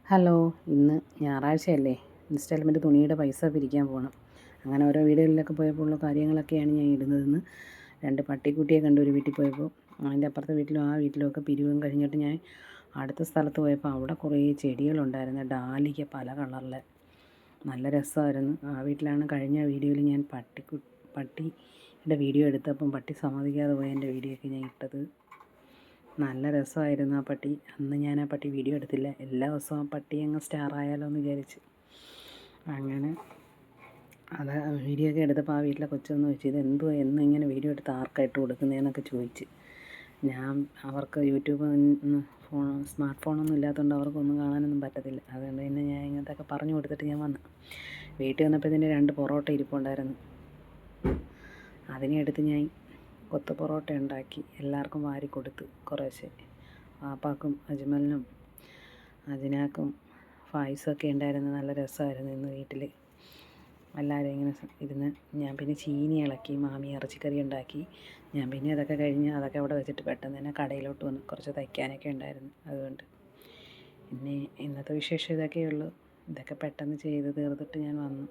Hello, ഇന്ന് ഞായറാഴ്ചയല്ലേ? Instalment തുണിയുടെ പൈസ പിരിക്കാൻ പോകണം. അങ്ങനെ ഓരോ വീടുകളിലൊക്കെ പോയപ്പോൾ ഉള്ള കാര്യങ്ങളൊക്കെയാണ് ഞാൻ ഇടുന്നതെന്ന്. 2 പട്ടിക്കുട്ടിയെ കണ്ട് ഒരു വീട്ടിൽ പോയപ്പോൾ അതിൻ്റെ അപ്പുറത്തെ വീട്ടിലും ആ വീട്ടിലുമൊക്കെ പിരിവും കഴിഞ്ഞിട്ട് ഞാൻ അടുത്ത സ്ഥലത്ത് പോയപ്പോൾ അവിടെ കുറേ ചെടികളുണ്ടായിരുന്നു. ഡാലിക്ക പല കളറിലെ നല്ല രസമായിരുന്നു. ആ വീട്ടിലാണ് കഴിഞ്ഞ വീഡിയോയിൽ ഞാൻ പട്ടിയുടെ വീഡിയോ എടുത്തപ്പം പട്ടി സമ്മതിക്കാതെ പോയി എൻ്റെ വീഡിയോ ഒക്കെ ഞാൻ ഇട്ടത്. നല്ല രസമായിരുന്നു ആ പട്ടി. അന്ന് ഞാൻ ആ പട്ടി വീഡിയോ എടുത്തില്ല. എല്ലാ ദിവസവും ആ പട്ടി അങ്ങ് സ്റ്റാറായാലോ എന്ന് വിചാരിച്ച്. അങ്ങനെ അത് വീഡിയോ ഒക്കെ എടുത്തപ്പോൾ ആ വീട്ടിലെ കൊച്ചൊന്ന് ചോദിച്ചു, ഇതെന്തുവാ എന്നും ഇങ്ങനെ വീഡിയോ എടുത്ത് ആർക്കായിട്ട് കൊടുക്കുന്നതെന്നൊക്കെ ചോദിച്ച്. ഞാൻ അവർക്ക് യൂട്യൂബ് സ്മാർട്ട് ഫോണൊന്നും ഇല്ലാത്തതുകൊണ്ട് അവർക്കൊന്നും കാണാനൊന്നും പറ്റത്തില്ല. അതുകൊണ്ട് തന്നെ ഞാൻ ഇങ്ങനത്തെയൊക്കെ പറഞ്ഞു കൊടുത്തിട്ട് ഞാൻ വന്നു. വീട്ടിൽ വന്നപ്പോൾ ഇതിൻ്റെ 2 പൊറോട്ട ഇരിപ്പുണ്ടായിരുന്നു. അതിനെ എടുത്ത് ഞാൻ കൊത്തു പൊറോട്ട ഉണ്ടാക്കി എല്ലാവർക്കും വാരി കൊടുത്ത്. കുറേശ്ശെ വാപ്പാക്കും അജ്മലിനും അജിനാക്കും പായസമൊക്കെ ഉണ്ടായിരുന്നു. നല്ല രസമായിരുന്നു ഇന്ന് വീട്ടിൽ. എല്ലാവരും ഇങ്ങനെ ഇരുന്ന് ഞാൻ പിന്നെ ചീനി ഇളക്കി, മാമി ഇറച്ചിക്കറി ഉണ്ടാക്കി. ഞാൻ പിന്നെ അതൊക്കെ കഴിഞ്ഞ് അതൊക്കെ അവിടെ വെച്ചിട്ട് പെട്ടെന്ന് തന്നെ കടയിലോട്ട് വന്നു. കുറച്ച് തയ്ക്കാനൊക്കെ ഉണ്ടായിരുന്നു. അതുകൊണ്ട് പിന്നെ ഇന്നത്തെ വിശേഷം ഇതൊക്കെയുള്ളൂ. ഇതൊക്കെ പെട്ടെന്ന് ചെയ്ത് തീർത്തിട്ട് ഞാൻ വന്നു.